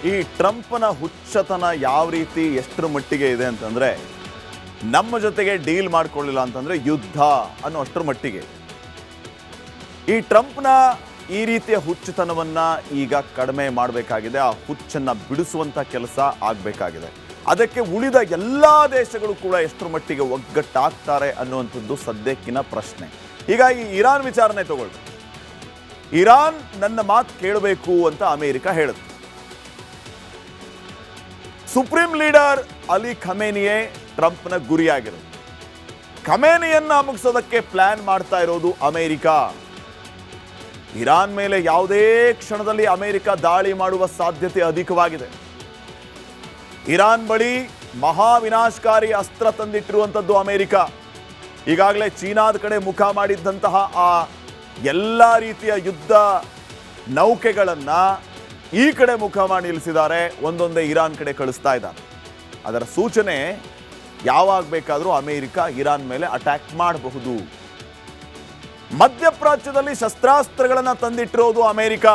ಈ ಟ್ರಂಪ್ನ ಹುಚ್ಚತನ ಯಾವ ರೀತಿ ಎಷ್ಟರ ಮಟ್ಟಿಗೆ ಇದೆ ಅಂತಂದ್ರೆ, ನಮ್ಮ ಜೊತೆಗೆ ಡೀಲ್ ಮಾಡ್ಕೊಳ್ಳಿಲ್ಲ ಅಂತಂದ್ರೆ ಯುದ್ಧ ಅನ್ನೋ ಅಷ್ಟರ ಮಟ್ಟಿಗೆ. ಈ ಟ್ರಂಪ್ನ ಈ ರೀತಿಯ ಹುಚ್ಚುತನವನ್ನ ಈಗ ಕಡಿಮೆ ಮಾಡಬೇಕಾಗಿದೆ. ಆ ಹುಚ್ಚನ್ನ ಬಿಡಿಸುವಂತ ಕೆಲಸ ಆಗಬೇಕಾಗಿದೆ. ಅದಕ್ಕೆ ಉಳಿದ ಎಲ್ಲಾ ದೇಶಗಳು ಕೂಡ ಎಷ್ಟರ ಮಟ್ಟಿಗೆ ಒಗ್ಗಟ್ಟಾಗ್ತಾರೆ ಅನ್ನುವಂಥದ್ದು ಸದ್ಯಕ್ಕಿನ ಪ್ರಶ್ನೆ. ಈಗ ಈ ಇರಾನ್ ವಿಚಾರನೆ ತಗೊಳ್ಳಿ. ಇರಾನ್ ನನ್ನ ಮಾತು ಕೇಳಬೇಕು ಅಂತ ಅಮೆರಿಕ ಹೇಳುತ್ತೆ. ಸುಪ್ರೀಂ ಲೀಡರ್ ಅಲಿ ಖಮೇನಿಯೇ ಟ್ರಂಪ್ನ ಗುರಿಯಾಗಿರೋದು. ಖಮೇನಿಯನ್ನ ಮುಗಿಸೋದಕ್ಕೆ ಪ್ಲಾನ್ ಮಾಡ್ತಾ ಇರೋದು ಅಮೆರಿಕ. ಇರಾನ್ ಮೇಲೆ ಯಾವುದೇ ಕ್ಷಣದಲ್ಲಿ ಅಮೆರಿಕ ದಾಳಿ ಮಾಡುವ ಸಾಧ್ಯತೆ ಅಧಿಕವಾಗಿದೆ. ಇರಾನ್ ಬಳಿ ಮಹಾ ವಿನಾಶಕಾರಿ ಅಸ್ತ್ರ ತಂದಿಟ್ಟಿರುವಂಥದ್ದು ಅಮೆರಿಕ. ಈಗಾಗಲೇ ಚೀನಾದ ಕಡೆ ಮುಖ ಮಾಡಿದ್ದಂತಹ ಆ ಎಲ್ಲ ರೀತಿಯ ಯುದ್ಧ ನೌಕೆಗಳನ್ನ ಈ ಕಡೆ ಮುಖ ಮಾಡಿ ನಿಲ್ಲಿಸಿದ್ದಾರೆ. ಒಂದೊಂದೇ ಇರಾನ್ ಕಡೆ ಕಳಿಸ್ತಾ ಇದ್ದಾರೆ. ಅದರ ಸೂಚನೆ ಯಾವಾಗ ಬೇಕಾದರೂ ಅಮೆರಿಕ ಇರಾನ್ ಮೇಲೆ ಅಟ್ಯಾಕ್ ಮಾಡಬಹುದು. ಮಧ್ಯಪ್ರಾಚ್ಯದಲ್ಲಿ ಶಸ್ತ್ರಾಸ್ತ್ರಗಳನ್ನು ತಂದಿಟ್ಟಿರೋದು ಅಮೆರಿಕ.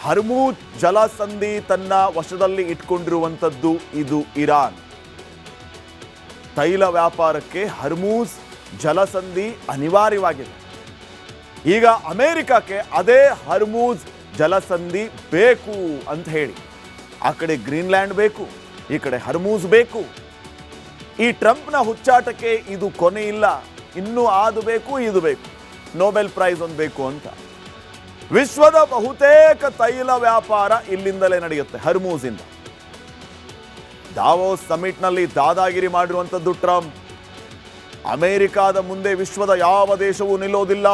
ಹರ್ಮೂಜ್ ಜಲಸಂಧಿ ತನ್ನ ವಶದಲ್ಲಿ ಇಟ್ಕೊಂಡಿರುವಂಥದ್ದು ಇದು ಇರಾನ್. ತೈಲ ವ್ಯಾಪಾರಕ್ಕೆ ಹರ್ಮೂಜ್ ಜಲಸಂಧಿ ಅನಿವಾರ್ಯವಾಗಿದೆ. ಈಗ ಅಮೆರಿಕಕ್ಕೆ ಅದೇ ಹರ್ಮೂಜ್ ಜಲಸಂಧಿ ಬೇಕು ಅಂತ ಹೇಳಿ, ಆ ಕಡೆ ಗ್ರೀನ್ಲ್ಯಾಂಡ್ ಬೇಕು, ಈ ಕಡೆ ಹರ್ಮೂಜ್ ಬೇಕು. ಈ ಟ್ರಂಪ್ನ ಹುಚ್ಚಾಟಕ್ಕೆ ಇದು ಕೊನೆ ಇಲ್ಲ. ಇನ್ನೂ ಅದು ಬೇಕು, ಇದು ಬೇಕು, ನೊಬೆಲ್ ಪ್ರೈಸ್ ಒಂದು ಬೇಕು ಅಂತ. ವಿಶ್ವದ ಬಹುತೇಕ ತೈಲ ವ್ಯಾಪಾರ ಇಲ್ಲಿಂದಲೇ ನಡೆಯುತ್ತೆ, ಹರ್ಮೂಜಿಂದ. ದಾವೋಸ್ ಸಮಿಟ್ನಲ್ಲಿ ದಾದಾಗಿರಿ ಮಾಡಿರುವಂಥದ್ದು ಟ್ರಂಪ್. ಅಮೆರಿಕಾದ ಮುಂದೆ ವಿಶ್ವದ ಯಾವ ದೇಶವೂ ನಿಲ್ಲೋದಿಲ್ಲ.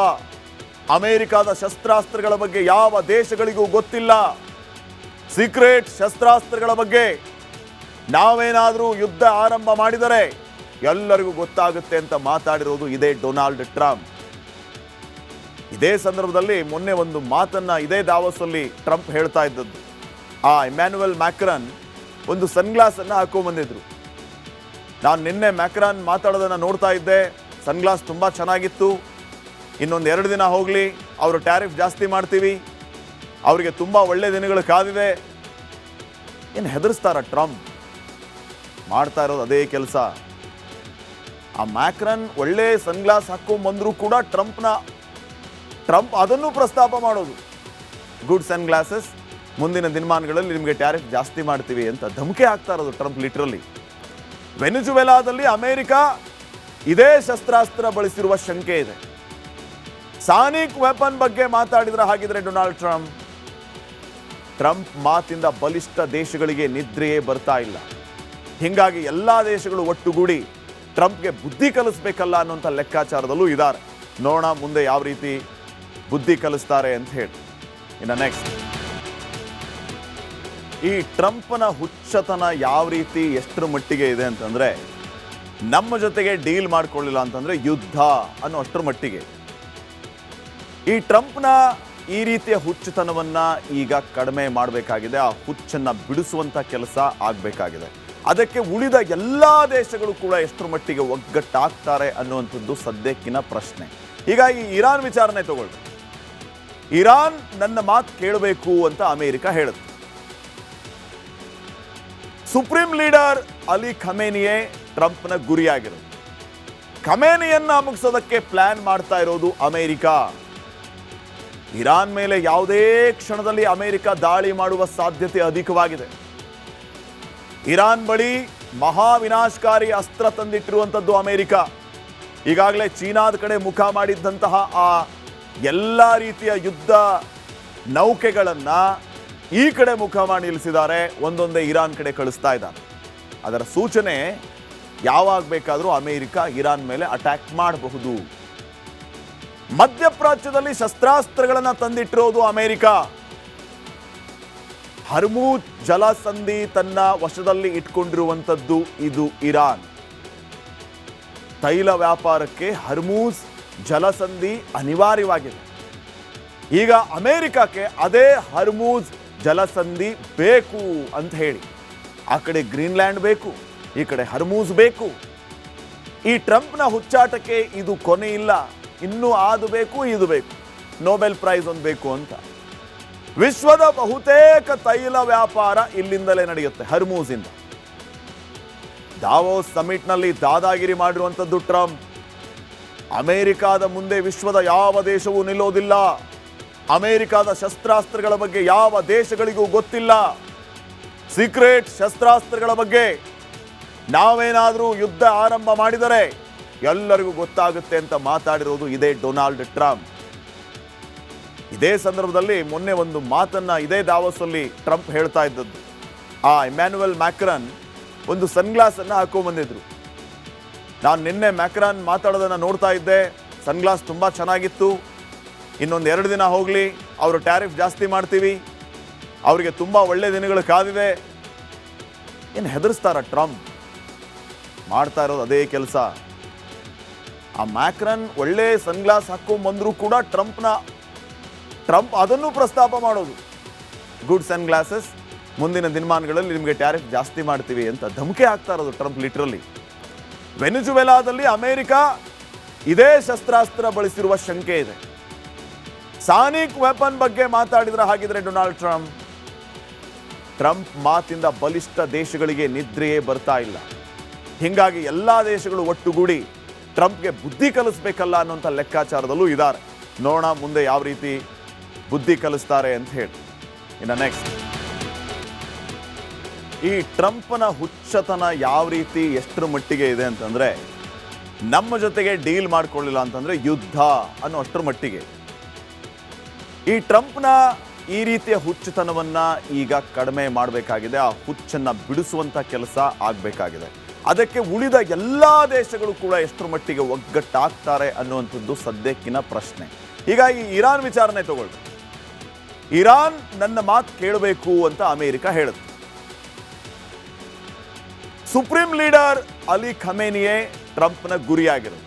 ಅಮೆರಿಕಾದ ಶಸ್ತ್ರಾಸ್ತ್ರಗಳ ಬಗ್ಗೆ ಯಾವ ದೇಶಗಳಿಗೂ ಗೊತ್ತಿಲ್ಲ. ಸೀಕ್ರೆಟ್ ಶಸ್ತ್ರಾಸ್ತ್ರಗಳ ಬಗ್ಗೆ ನಾವೇನಾದರೂ ಯುದ್ಧ ಆರಂಭ ಮಾಡಿದರೆ ಎಲ್ಲರಿಗೂ ಗೊತ್ತಾಗುತ್ತೆ ಅಂತ ಮಾತಾಡಿರೋದು ಇದೇ ಡೊನಾಲ್ಡ್ ಟ್ರಂಪ್. ಇದೇ ಸಂದರ್ಭದಲ್ಲಿ ಮೊನ್ನೆ ಒಂದು ಮಾತನ್ನ ಇದೇ ದಾವೋಸಲ್ಲಿ ಟ್ರಂಪ್ ಹೇಳ್ತಾ ಇದ್ದದ್ದು. ಆ ಇಮ್ಯಾನ್ಯುಯಲ್ ಮ್ಯಾಕ್ರಾನ್ ಒಂದು ಸನ್ಗ್ಲಾಸ್ ಅನ್ನ ಹಾಕೊಂಡ್ಬಂದಿದ್ರು. ನಾನು ನಿನ್ನೆ ಮ್ಯಾಕ್ರಾನ್ ಮಾತಾಡೋದನ್ನ ನೋಡ್ತಾ ಇದ್ದೆ. ಸನ್ಗ್ಲಾಸ್ ತುಂಬಾ ಚೆನ್ನಾಗಿತ್ತು. ಇನ್ನೊಂದು 2 ದಿನ ಹೋಗಲಿ, ಅವರು ಟ್ಯಾರಿಫ್ ಜಾಸ್ತಿ ಮಾಡ್ತೀವಿ, ಅವರಿಗೆ ತುಂಬಾ ಒಳ್ಳೆ ದಿನಗಳು ಕಾದಿದೆ. ಏನು ಹೆದರ್ಸ್ತಾರ ಟ್ರಂಪ್? ಮಾಡ್ತಾ ಇರೋದು ಅದೇ ಕೆಲಸ. ಆ ಮ್ಯಾಕ್ರಾನ್ ಒಳ್ಳೆ ಸನ್ಗ್ಲಾಸ್ ಹಾಕೊಂಡ್ಬಂದ್ರು ಕೂಡ ಟ್ರಂಪ್ ಅದನ್ನು ಪ್ರಸ್ತಾಪ ಮಾಡೋದು. ಗುಡ್ ಸನ್ ಗ್ಲಾಸಸ್, ಮುಂದಿನ ದಿನಮಾನಗಳಲ್ಲಿ ನಿಮಗೆ ಟ್ಯಾರಿಫ್ ಜಾಸ್ತಿ ಮಾಡ್ತೀವಿ ಅಂತ ಧಮಕಿ ಹಾಕ್ತಾ ಇರೋದು ಟ್ರಂಪ್ ಲಿಟ್ರಲಿ. ವೆನಿಜುವೆಲಾದಲ್ಲಿ ಅಮೆರಿಕ ಇದೇ ಶಸ್ತ್ರಾಸ್ತ್ರ ಬಳಸಿರುವ ಶಂಕೆ ಇದೆ. ಸಾನಿಕ್ ವೆಪನ್ ಬಗ್ಗೆ ಮಾತಾಡಿದ್ರೆ ಹಾಗಿದ್ರೆ ಡೊನಾಲ್ಡ್ ಟ್ರಂಪ್ ಮಾತಿಂದ ಬಲಿಷ್ಠ ದೇಶಗಳಿಗೆ ನಿದ್ರೆಯೇ ಬರ್ತಾ ಇಲ್ಲ. ಹೀಗಾಗಿ ಎಲ್ಲ ದೇಶಗಳು ಒಟ್ಟುಗೂಡಿ ಟ್ರಂಪ್ಗೆ ಬುದ್ಧಿ ಕಲಿಸ್ಬೇಕಲ್ಲ ಅನ್ನುವಂಥ ಲೆಕ್ಕಾಚಾರದಲ್ಲೂ ಇದ್ದಾರೆ. ನೋಡೋಣ ಮುಂದೆ ಯಾವ ರೀತಿ ಬುದ್ಧಿ ಕಲಿಸ್ತಾರೆ ಅಂತ ಹೇಳಿ. ಇನ್ನು ನೆಕ್ಸ್ಟ್, ಈ ಟ್ರಂಪ್ನ ಹುಚ್ಚತನ ಯಾವ ರೀತಿ ಎಷ್ಟರ ಮಟ್ಟಿಗೆ ಇದೆ ಅಂತಂದ್ರೆ, ನಮ್ಮ ಜೊತೆಗೆ ಡೀಲ್ ಮಾಡ್ಕೊಳ್ಳಿಲ್ಲ ಅಂತಂದ್ರೆ ಯುದ್ಧ ಅನ್ನೋ ಅಷ್ಟರ ಮಟ್ಟಿಗೆ. ಈ ಟ್ರಂಪ್ನ ಈ ರೀತಿಯ ಹುಚ್ಚುತನವನ್ನ ಈಗ ಕಡಿಮೆ ಮಾಡಬೇಕಾಗಿದೆ. ಆ ಹುಚ್ಚನ್ನ ಬಿಡಿಸುವಂತ ಕೆಲಸ ಆಗಬೇಕಾಗಿದೆ. ಅದಕ್ಕೆ ಉಳಿದ ಎಲ್ಲಾ ದೇಶಗಳು ಕೂಡ ಎಷ್ಟರ ಮಟ್ಟಿಗೆ ಒಗ್ಗಟ್ಟಾಗ್ತಾರೆ ಅನ್ನುವಂಥದ್ದು ಸದ್ಯಕ್ಕಿನ ಪ್ರಶ್ನೆ. ಈಗ ಈ ಇರಾನ್ ವಿಚಾರನೆ ತಗೊಳ್ಳಿ. ಇರಾನ್ ನನ್ನ ಮಾತು ಕೇಳಬೇಕು ಅಂತ ಅಮೆರಿಕ ಹೇಳುತ್ತೆ. ಸುಪ್ರೀಂ ಲೀಡರ್ ಅಲಿ ಖಮೇನಿಯೇ ಟ್ರಂಪ್ನ ಗುರಿಯಾಗಿರೋದು. ಖಮೇನಿಯನ್ನ ಮುಗಿಸೋದಕ್ಕೆ ಪ್ಲಾನ್ ಮಾಡ್ತಾ ಇರೋದು ಅಮೆರಿಕ. ಇರಾನ್ ಮೇಲೆ ಯಾವುದೇ ಕ್ಷಣದಲ್ಲಿ ಅಮೆರಿಕ ದಾಳಿ ಮಾಡುವ ಸಾಧ್ಯತೆ ಅಧಿಕವಾಗಿದೆ. ಇರಾನ್ ಬಳಿ ಮಹಾ ವಿನಾಶಕಾರಿ ಅಸ್ತ್ರ ತಂದಿಟ್ಟಿರುವಂಥದ್ದು ಅಮೆರಿಕ. ಈಗಾಗಲೇ ಚೀನಾದ ಕಡೆ ಮುಖ ಮಾಡಿದ್ದಂತಹ ಆ ಎಲ್ಲ ರೀತಿಯ ಯುದ್ಧ ನೌಕೆಗಳನ್ನ ಈ ಕಡೆ ಮುಖ ಮಾಡಿ ನಿಲ್ಲಿಸಿದ್ದಾರೆ. ಒಂದೊಂದೇ ಇರಾನ್ ಕಡೆ ಕಳಿಸ್ತಾ ಇದ್ದಾರೆ. ಅದರ ಸೂಚನೆ ಯಾವಾಗ ಬೇಕಾದರೂ ಅಮೆರಿಕ ಇರಾನ್ ಮೇಲೆ ಅಟ್ಯಾಕ್ ಮಾಡಬಹುದು. ಮಧ್ಯಪ್ರಾಚ್ಯದಲ್ಲಿ ಶಸ್ತ್ರಾಸ್ತ್ರಗಳನ್ನು ತಂದಿಟ್ಟಿರೋದು ಅಮೆರಿಕ. ಹರ್ಮೂಜ್ ಜಲಸಂಧಿ ತನ್ನ ವಶದಲ್ಲಿ ಇಟ್ಕೊಂಡಿರುವಂಥದ್ದು ಇದು ಇರಾನ್. ತೈಲ ವ್ಯಾಪಾರಕ್ಕೆ ಹರ್ಮೂಜ್ ಜಲಸಂಧಿ ಅನಿವಾರ್ಯವಾಗಿದೆ. ಈಗ ಅಮೆರಿಕಕ್ಕೆ ಅದೇ ಹರ್ಮೂಜ್ ಜಲಸಂಧಿ ಬೇಕು ಅಂತ ಹೇಳಿ, ಆ ಕಡೆ ಗ್ರೀನ್ಲ್ಯಾಂಡ್ ಬೇಕು, ಈ ಕಡೆ ಹರ್ಮೂಜ್ ಬೇಕು. ಈ ಟ್ರಂಪ್ನ ಹುಚ್ಚಾಟಕ್ಕೆ ಇದು ಕೊನೆ ಇಲ್ಲ. ಇನ್ನೂ ಅದು ಬೇಕು, ಇದು ಬೇಕು, ನೊಬೆಲ್ ಪ್ರೈಸ್ ಒಂದು ಬೇಕು ಅಂತ. ವಿಶ್ವದ ಬಹುತೇಕ ತೈಲ ವ್ಯಾಪಾರ ಇಲ್ಲಿಂದಲೇ ನಡೆಯುತ್ತೆ, ಹರ್ಮೂಜಿಂದ. ದಾವೋಸ್ ಸಮಿಟ್ನಲ್ಲಿ ದಾದಾಗಿರಿ ಮಾಡಿರುವಂಥದ್ದು ಟ್ರಂಪ್. ಅಮೆರಿಕಾದ ಮುಂದೆ ವಿಶ್ವದ ಯಾವ ದೇಶವೂ ನಿಲ್ಲೋದಿಲ್ಲ. ಅಮೆರಿಕಾದ ಶಸ್ತ್ರಾಸ್ತ್ರಗಳ ಬಗ್ಗೆ ಯಾವ ದೇಶಗಳಿಗೂ ಗೊತ್ತಿಲ್ಲ. ಸೀಕ್ರೆಟ್ ಶಸ್ತ್ರಾಸ್ತ್ರಗಳ ಬಗ್ಗೆ ನಾವೇನಾದರೂ ಯುದ್ಧ ಆರಂಭ ಮಾಡಿದರೆ ಎಲ್ಲರಿಗೂ ಗೊತ್ತಾಗುತ್ತೆ ಅಂತ ಮಾತಾಡಿರೋದು ಇದೇ ಡೊನಾಲ್ಡ್ ಟ್ರಂಪ್. ಇದೇ ಸಂದರ್ಭದಲ್ಲಿ ಮೊನ್ನೆ ಒಂದು ಮಾತನ್ನ ಇದೇ ದಾವೋಸಲ್ಲಿ ಟ್ರಂಪ್ ಹೇಳ್ತಾ ಇದ್ದದ್ದು. ಇಮ್ಯಾನ್ಯುಯಲ್ ಮ್ಯಾಕ್ರಾನ್ ಒಂದು ಸನ್ಗ್ಲಾಸ್ ಅನ್ನ ಹಾಕೊಂಡ್ಬಂದಿದ್ರು. ನಾನು ನಿನ್ನೆ ಮ್ಯಾಕ್ರಾನ್ ಮಾತಾಡೋದನ್ನ ನೋಡ್ತಾ ಇದ್ದೆ. ಸನ್ಗ್ಲಾಸ್ ತುಂಬಾ ಚೆನ್ನಾಗಿತ್ತು. ಇನ್ನೊಂದು 2 ದಿನ ಹೋಗಲಿ, ಅವರು ಟ್ಯಾರಿಫ್ ಜಾಸ್ತಿ ಮಾಡ್ತೀವಿ, ಅವರಿಗೆ ತುಂಬಾ ಒಳ್ಳೆ ದಿನಗಳು ಕಾದಿದೆ. ಏನು ಹೆದರ್ಸ್ತಾರ ಟ್ರಂಪ್? ಮಾಡ್ತಾ ಇರೋದು ಅದೇ ಕೆಲಸ. ಆ ಮ್ಯಾಕ್ರಾನ್ ಒಳ್ಳೆ ಸನ್ಗ್ಲಾಸ್ ಹಾಕೊಂಡ್ಬಂದ್ರು ಕೂಡ ಟ್ರಂಪ್ ಅದನ್ನು ಪ್ರಸ್ತಾಪ ಮಾಡೋದು. ಗುಡ್ ಸನ್ ಗ್ಲಾಸಸ್, ಮುಂದಿನ ದಿನಮಾನಗಳಲ್ಲಿ ನಿಮಗೆ ಟ್ಯಾರಿಫ್ ಜಾಸ್ತಿ ಮಾಡ್ತೀವಿ ಅಂತ ಧಮಕಿ ಹಾಕ್ತಾ ಇರೋದು ಟ್ರಂಪ್ ಲಿಟ್ರಲಿ. ವೆನಿಜುವೆಲಾದಲ್ಲಿ ಅಮೆರಿಕ ಇದೇ ಶಸ್ತ್ರಾಸ್ತ್ರ ಬಳಸಿರುವ ಶಂಕೆ ಇದೆ. ಸಾನಿಕ್ ವೆಪನ್ ಬಗ್ಗೆ ಮಾತಾಡಿದ್ರೆ ಹಾಗಿದ್ರೆ ಡೊನಾಲ್ಡ್ ಟ್ರಂಪ್ ಮಾತಿಂದ ಬಲಿಷ್ಠ ದೇಶಗಳಿಗೆ ನಿದ್ರೆಯೇ ಬರ್ತಾ ಇಲ್ಲ. ಹೀಗಾಗಿ ಎಲ್ಲ ದೇಶಗಳು ಒಟ್ಟುಗೂಡಿ ಟ್ರಂಪ್ಗೆ ಬುದ್ಧಿ ಕಲಿಸ್ಬೇಕಲ್ಲ ಅನ್ನೋಂಥ ಲೆಕ್ಕಾಚಾರದಲ್ಲೂ ಇದ್ದಾರೆ. ನೋಡೋಣ ಮುಂದೆ ಯಾವ ರೀತಿ ಬುದ್ಧಿ ಕಲಿಸ್ತಾರೆ ಅಂತ ಹೇಳಿ. ಇನ್ನು ನೆಕ್ಸ್ಟ್, ಈ ಟ್ರಂಪ್ನ ಹುಚ್ಚತನ ಯಾವ ರೀತಿ ಎಷ್ಟರ ಮಟ್ಟಿಗೆ ಇದೆ ಅಂತಂದ್ರೆ, ನಮ್ಮ ಜೊತೆಗೆ ಡೀಲ್ ಮಾಡ್ಕೊಳ್ಳಿಲ್ಲ ಅಂತಂದ್ರೆ ಯುದ್ಧ ಅನ್ನೋ ಅಷ್ಟರ ಮಟ್ಟಿಗೆ. ಈ ಟ್ರಂಪ್ನ ಈ ರೀತಿಯ ಹುಚ್ಚುತನವನ್ನ ಈಗ ಕಡಿಮೆ ಮಾಡಬೇಕಾಗಿದೆ. ಆ ಹುಚ್ಚನ್ನ ಬಿಡಿಸುವಂತ ಕೆಲಸ ಆಗಬೇಕಾಗಿದೆ. ಅದಕ್ಕೆ ಉಳಿದ ಎಲ್ಲಾ ದೇಶಗಳು ಕೂಡ ಎಷ್ಟರ ಮಟ್ಟಿಗೆ ಒಗ್ಗಟ್ಟಾಗ್ತಾರೆ ಅನ್ನುವಂಥದ್ದು ಸದ್ಯಕ್ಕಿನ ಪ್ರಶ್ನೆ. ಈಗ ಈ ಇರಾನ್ ವಿಚಾರನೆ ತಗೊಳ್ಳಿ. ಇರಾನ್ ನನ್ನ ಮಾತು ಕೇಳಬೇಕು ಅಂತ ಅಮೆರಿಕ ಹೇಳುತ್ತೆ. ಸುಪ್ರೀಂ ಲೀಡರ್ ಅಲಿ ಖಮೇನಿಯೇ ಟ್ರಂಪ್ನ ಗುರಿಯಾಗಿರೋದು.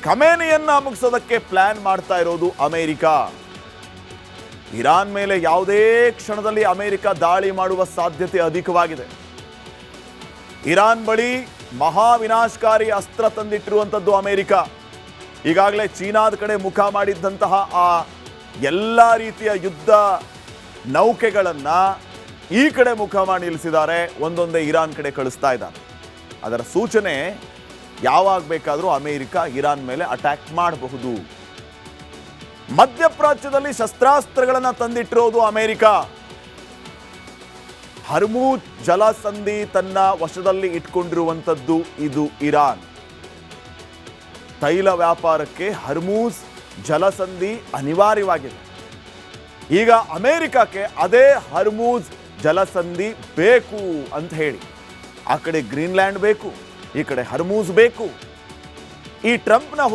ಖಮೇನಿಯನ್ನ ಮುಗಿಸೋದಕ್ಕೆ ಪ್ಲಾನ್ ಮಾಡ್ತಾ ಇರೋದು ಅಮೆರಿಕ. ಇರಾನ್ ಮೇಲೆ ಯಾವುದೇ ಕ್ಷಣದಲ್ಲಿ ಅಮೆರಿಕ ದಾಳಿ ಮಾಡುವ ಸಾಧ್ಯತೆ ಅಧಿಕವಾಗಿದೆ. ಇರಾನ್ ಬಳಿ ಮಹಾವಿನಾಶಕಾರಿ ಅಸ್ತ್ರ ತಂದಿಟ್ಟಿರುವಂಥದ್ದು ಅಮೆರಿಕ. ಈಗಾಗಲೇ ಚೀನಾದ ಕಡೆ ಮುಖ ಮಾಡಿದ್ದಂತಹ ಆ ಎಲ್ಲ ರೀತಿಯ ಯುದ್ಧ ನೌಕೆಗಳನ್ನ ಈ ಕಡೆ ಮುಖ ಮಾಡಿ ನಿಲ್ಲಿಸಿದ್ದಾರೆ. ಒಂದೊಂದೇ ಇರಾನ್ ಕಡೆ ಕಳಿಸ್ತಾ ಇದ್ದಾರೆ. ಅದರ ಸೂಚನೆ ಯಾವಾಗ ಬೇಕಾದರೂ ಅಮೆರಿಕ ಇರಾನ್ ಮೇಲೆ ಅಟ್ಯಾಕ್ ಮಾಡಬಹುದು. ಮಧ್ಯಪ್ರಾಚ್ಯದಲ್ಲಿ ಶಸ್ತ್ರಾಸ್ತ್ರಗಳನ್ನ ತಂದಿಟ್ಟಿರೋದು ಅಮೆರಿಕ. ಹರ್ಮೂಜ್ ಜಲಸಂಧಿ ತನ್ನ ವಶದಲ್ಲಿ ಇಟ್ಕೊಂಡಿರುವಂಥದ್ದು ಇದು ಇರಾನ್. ತೈಲ ವ್ಯಾಪಾರಕ್ಕೆ ಹರ್ಮೂಜ್ ಜಲಸಂಧಿ ಅನಿವಾರ್ಯವಾಗಿದೆ. ಈಗ ಅಮೆರಿಕಕ್ಕೆ ಅದೇ ಹರ್ಮೂಜ್ ಜಲಸಂಧಿ ಬೇಕು ಅಂತ ಹೇಳಿ, ಆ ಕಡೆ ಗ್ರೀನ್ಲ್ಯಾಂಡ್ ಬೇಕು, ಈ ಕಡೆ ಹರ್ಮೂಜ್ ಬೇಕು. ಈ ಟ್ರಂಪ್ನ